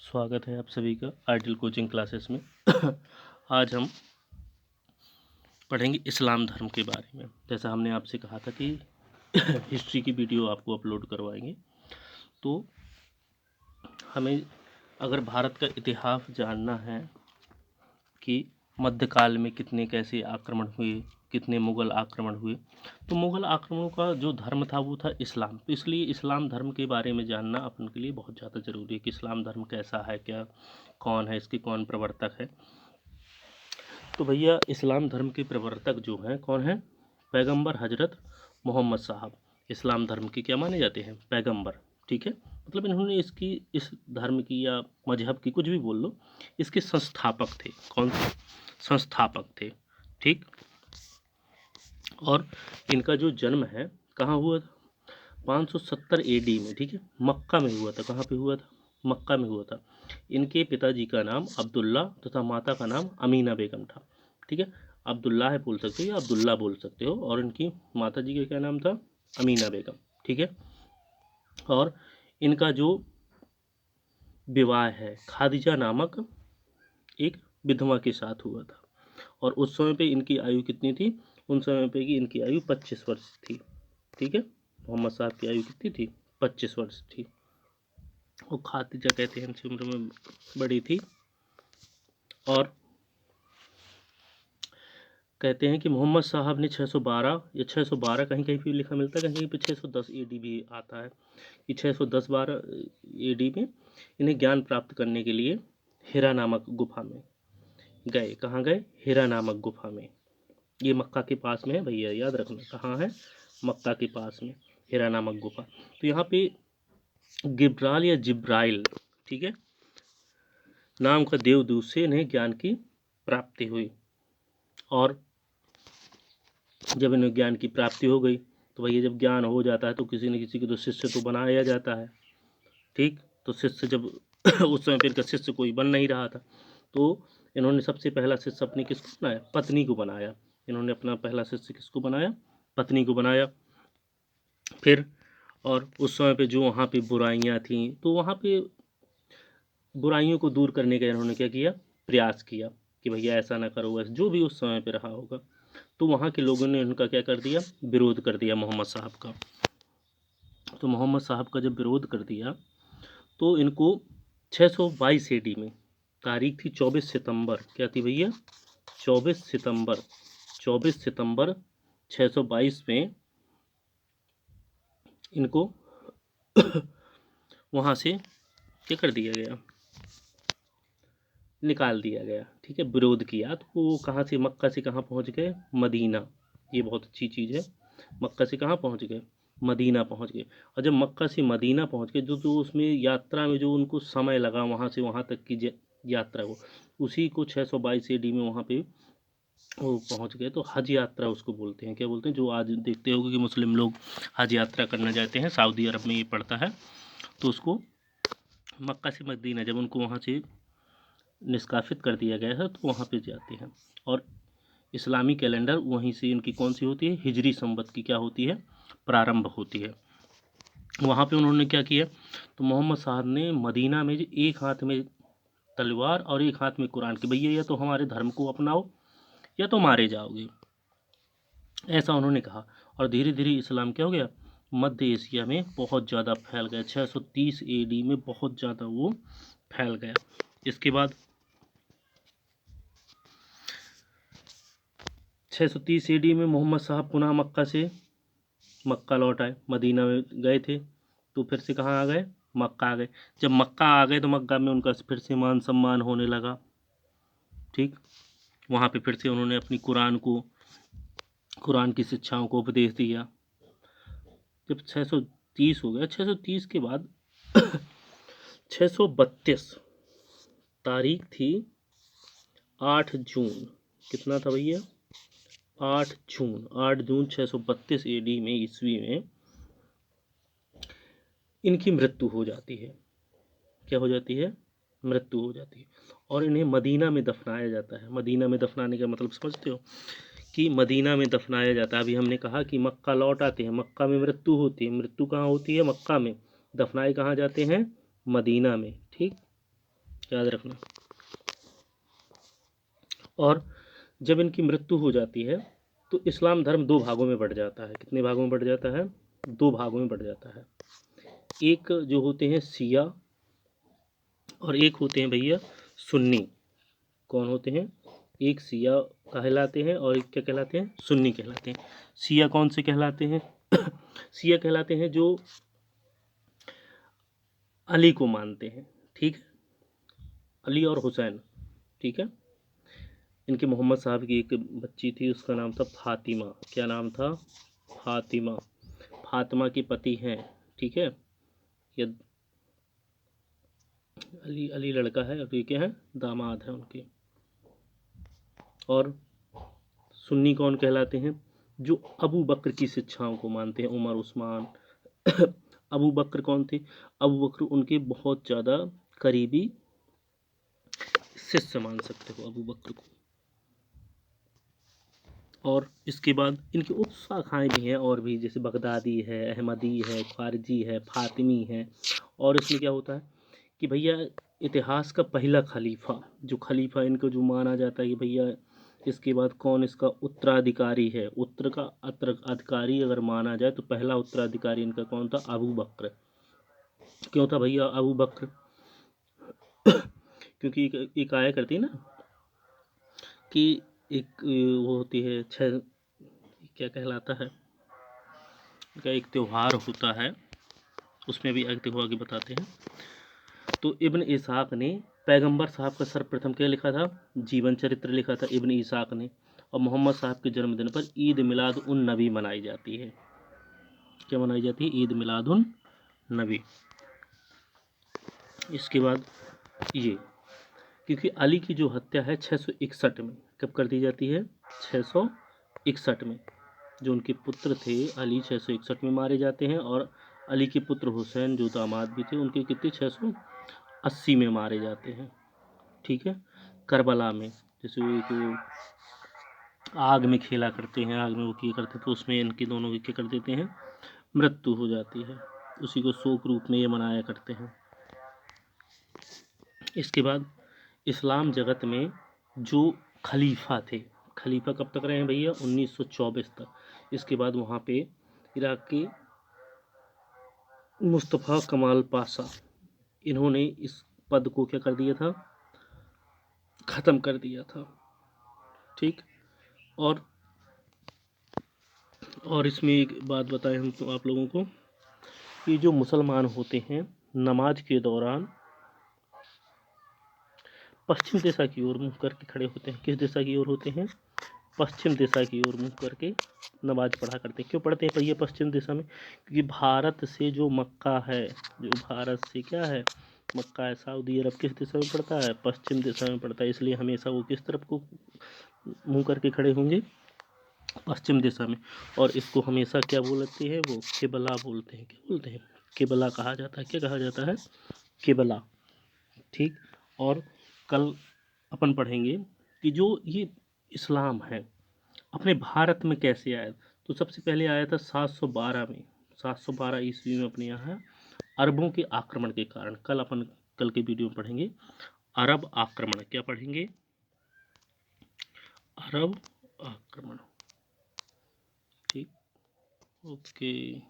स्वागत है आप सभी का आइडियल कोचिंग क्लासेस में। आज हम पढ़ेंगे इस्लाम धर्म के बारे में। जैसा हमने आपसे कहा था कि हिस्ट्री की वीडियो आपको अपलोड करवाएंगे, तो हमें अगर भारत का इतिहास जानना है कि मध्यकाल में कितने कैसे आक्रमण हुए, कितने मुग़ल आक्रमण हुए, तो मुग़ल आक्रमणों का जो धर्म था वो था इस्लाम। तो इसलिए इस्लाम धर्म के बारे में जानना अपन के लिए बहुत ज़्यादा ज़रूरी है कि इस्लाम धर्म कैसा है, क्या कौन है, इसके कौन प्रवर्तक है। तो भैया इस्लाम धर्म के प्रवर्तक जो हैं कौन हैं? पैगंबर हजरत मोहम्मद साहब इस्लाम धर्म के क्या माने जाते हैं? पैगंबर। ठीक है, मतलब इन्होंने इस धर्म की या मजहब की, कुछ भी बोल लो, इसके संस्थापक थे। कौन से संस्थापक थे? ठीक। और इनका जो जन्म है कहाँ हुआ था? 570 AD में। ठीक है, मक्का में हुआ था। कहाँ पे हुआ था? मक्का में हुआ था। इनके पिताजी का नाम अब्दुल्ला तथा माता का नाम अमीना बेगम था। ठीक है, अब्दुल्ला है बोल सकते हो या अब्दुल्ला बोल सकते हो, और इनकी माता जी का क्या नाम था? अमीना बेगम। ठीक है, और इनका जो विवाह है खादिजा नामक एक विधवा के साथ हुआ था। और उस समय पे इनकी आयु कितनी थी? उन समय पे की इनकी आयु 25 वर्ष थी। ठीक है, मोहम्मद साहब की आयु कितनी थी? 25 वर्ष थी। वो खादिजा कहते हैं इनसे उम्र में बड़ी थी। और कहते हैं कि मोहम्मद साहब ने 612 या 612 कहीं कहीं पे लिखा मिलता है, कहीं कहीं पे 610 AD भी आता है कि 610-12 AD में इन्हें ज्ञान प्राप्त करने के लिए हिरा नामक गुफा में गए। कहाँ गए? हिरा नामक गुफा में। ये मक्का के पास में है भैया, याद रखना। कहाँ है? मक्का के पास में हिरा नामक गुफा। तो यहाँ पे गिब्राल या जिब्राइल, ठीक है, नाम का देवदूत से इन्हें ज्ञान की प्राप्ति हुई। और जब इन्हें ज्ञान की प्राप्ति हो गई तो भैया जब ज्ञान हो जाता है तो किसी न किसी को तो शिष्य तो बनाया जाता है। ठीक, तो शिष्य जब उस समय पर इनका शिष्य कोई बन नहीं रहा था, तो इन्होंने सबसे पहला शिष्य अपनी किसको बनाया? पत्नी को बनाया। इन्होंने अपना पहला शिष्य किसको बनाया? पत्नी को बनाया। फिर और उस समय पे जो वहाँ पे बुराइयाँ थीं, तो वहाँ पे बुराइयों को दूर करने का इन्होंने क्या किया? प्रयास किया कि भैया ऐसा ना करो, ऐसा जो भी उस समय पे रहा होगा। तो वहाँ के लोगों ने उनका क्या कर दिया? विरोध कर दिया मोहम्मद साहब का। तो मोहम्मद साहब का जब विरोध कर दिया तो इनको 622 AD में, तारीख थी 24 सितंबर, क्या थी भैया? 24 सितंबर 622 में इनको वहाँ से क्या कर दिया गया? निकाल दिया गया। ठीक है, विरोध किया तो वो कहाँ से, मक्का से कहाँ पहुँच गए? मदीना। ये बहुत अच्छी चीज़ है। मक्का से कहाँ पहुँच गए? मदीना पहुँच गए। और जब मक्का से मदीना पहुँच गए, जो उसमें यात्रा में जो उनको समय लगा वहाँ से वहाँ तक की यात्रा को, उसी को 622 AD में वहाँ पे वो पहुँच गए। तो हज यात्रा उसको बोलते हैं। क्या बोलते हैं? जो आज देखते होगे कि मुस्लिम लोग हज यात्रा करने जाते हैं, सऊदी अरब में ये पड़ता है, तो उसको मक्का से मदीना जब उनको वहाँ से निष्कासित कर दिया गया है तो वहाँ पे जाते हैं। और इस्लामी कैलेंडर वहीं से इनकी कौन सी होती है? हिजरी संवत की क्या होती है? प्रारंभ होती है। वहाँ पे उन्होंने क्या किया? तो मोहम्मद साहब ने मदीना में एक हाथ में तलवार और एक हाथ में कुरान की, भैया या तो हमारे धर्म को अपनाओ या तो मारे जाओगे, ऐसा उन्होंने कहा। और धीरे धीरे इस्लाम क्या हो गया? मध्य एशिया में बहुत ज़्यादा फैल गया। 630 AD में बहुत ज़्यादा वो फैल गया। इसके बाद 630 AD में मोहम्मद साहब पुनः मक्का लौट आए। मदीना में गए थे तो फिर से कहाँ आ गए? मक्का आ गए। जब मक्का आ गए तो मक्का में उनका फिर से मान सम्मान होने लगा। ठीक, वहाँ पे फिर से उन्होंने अपनी कुरान की शिक्षाओं को उपदेश दिया। जब 630 हो गया, 630 के बाद 632 तारीख थी 8 जून। कितना था भैया? 8 जून 632 AD में, ईस्वी में इनकी मृत्यु हो जाती है। क्या हो जाती है? मृत्यु हो जाती है। और इन्हें मदीना में दफनाया जाता है। मदीना में दफनाने का मतलब समझते हो? कि मदीना में दफनाया जाता है। अभी हमने कहा कि मक्का लौट आते हैं, मक्का में मृत्यु होती है। मृत्यु कहाँ होती है? मक्का में। दफनाए कहाँ जाते हैं? मदीना में। ठीक, याद रखना। और जब इनकी मृत्यु हो जाती है तो इस्लाम धर्म 2 भागों में बढ़ जाता है। कितने भागों में बढ़ जाता है? 2 भागों में बढ़ जाता है। एक जो होते हैं शिया और एक होते हैं भैया सुन्नी। कौन होते हैं? एक शिया कहलाते हैं और एक क्या कहलाते हैं? सुन्नी कहलाते हैं। शिया कौन से कहलाते हैं? शिया कहलाते हैं जो अली को मानते हैं, ठीक है, अली और हुसैन, ठीक है। इनके मोहम्मद साहब की एक बच्ची थी, उसका नाम था फातिमा। क्या नाम था? फातिमा। फातिमा के पति हैं, ठीक है, ये अली लड़का है और ये क्या है? दामाद है उनके। और सुन्नी कौन कहलाते हैं? जो अबू बकर की शिक्षाओं को मानते हैं, उमर, उस्मान। अबू बकर कौन थे? अबू बकर उनके बहुत ज़्यादा करीबी शिष्य मान सकते हो अबू बकर को। और इसके बाद इनकी उप शाखाएँ भी हैं और भी, जैसे बगदादी है, अहमदी है, ख्वारिजी है, फातिमी है। और इसमें क्या होता है कि भैया इतिहास का पहला खलीफा, जो खलीफा इनको जो माना जाता है कि भैया इसके बाद कौन इसका उत्तराधिकारी है, उत्तर का उत्तराधिकारी अगर माना जाए तो पहला उत्तराधिकारी इनका कौन था? अबू बकर। क्यों था भैया अबू बकर? क्योंकि एक आया करती है ना कि एक वो होती है क्या कहलाता है, इनका एक त्यौहार होता है, उसमें भी एक त्यौहार की बताते हैं। तो इब्न इसाक ने पैगंबर साहब का सर्वप्रथम क्या लिखा था? जीवन चरित्र लिखा था इब्न इसाक ने। और मोहम्मद साहब के जन्मदिन पर ईद मिलाद उन नबी मनाई जाती है। क्या मनाई जाती है? ईद मिलाद उन नबी। इसके बाद ये, क्योंकि अली की जो हत्या है 661 में, कब कर दी जाती है? 661 में। जो उनके पुत्र थे अली 661 में मारे जाते हैं। और अली के पुत्र हुसैन जो दामाद भी थे उनके कितने? 680 में मारे जाते हैं, ठीक है। करबला में जैसे वो एक आग में खेला करते हैं, आग में वो किया करते हैं, तो उसमें इनके दोनों की क्या कर देते हैं? मृत्यु हो जाती है। उसी को शोक रूप में ये मनाया करते हैं। इसके बाद इस्लाम जगत में जो खलीफा थे, खलीफा कब तक रहे हैं भैया? 1924 तक। इसके बाद वहाँ पे इराक के मुस्तफ़ा कमाल पाशा, इन्होंने इस पद को क्या कर दिया था? ख़त्म कर दिया था, ठीक। और इसमें एक बात बताएं हम तो आप लोगों को कि जो मुसलमान होते हैं नमाज के दौरान पश्चिम दिशा की ओर मुँह करके खड़े होते हैं। किस दिशा की ओर होते हैं? पश्चिम दिशा की ओर मुँह करके नमाज पढ़ा करते हैं। क्यों पढ़ते हैं भैया पश्चिम दिशा में? क्योंकि भारत से जो मक्का है, जो भारत से क्या है? मक्का है, सऊदी अरब किस दिशा में पड़ता है? पश्चिम दिशा में पड़ता है। इसलिए हमेशा वो किस तरफ को मुँह करके खड़े होंगे? पश्चिम दिशा में। और इसको हमेशा क्या बोलते हैं? वो किबला बोलते हैं। क्या बोलते हैं? किबला कहा जाता है। क्या कहा जाता है? किबला, ठीक। और कल अपन पढ़ेंगे कि जो ये इस्लाम है अपने भारत में कैसे आया। तो सबसे पहले आया था 712 में, 712 ईस्वी में अपने यहाँ अरबों के आक्रमण के कारण। कल के वीडियो में पढ़ेंगे अरब आक्रमण। क्या पढ़ेंगे? अरब आक्रमण, ठीक, ओके।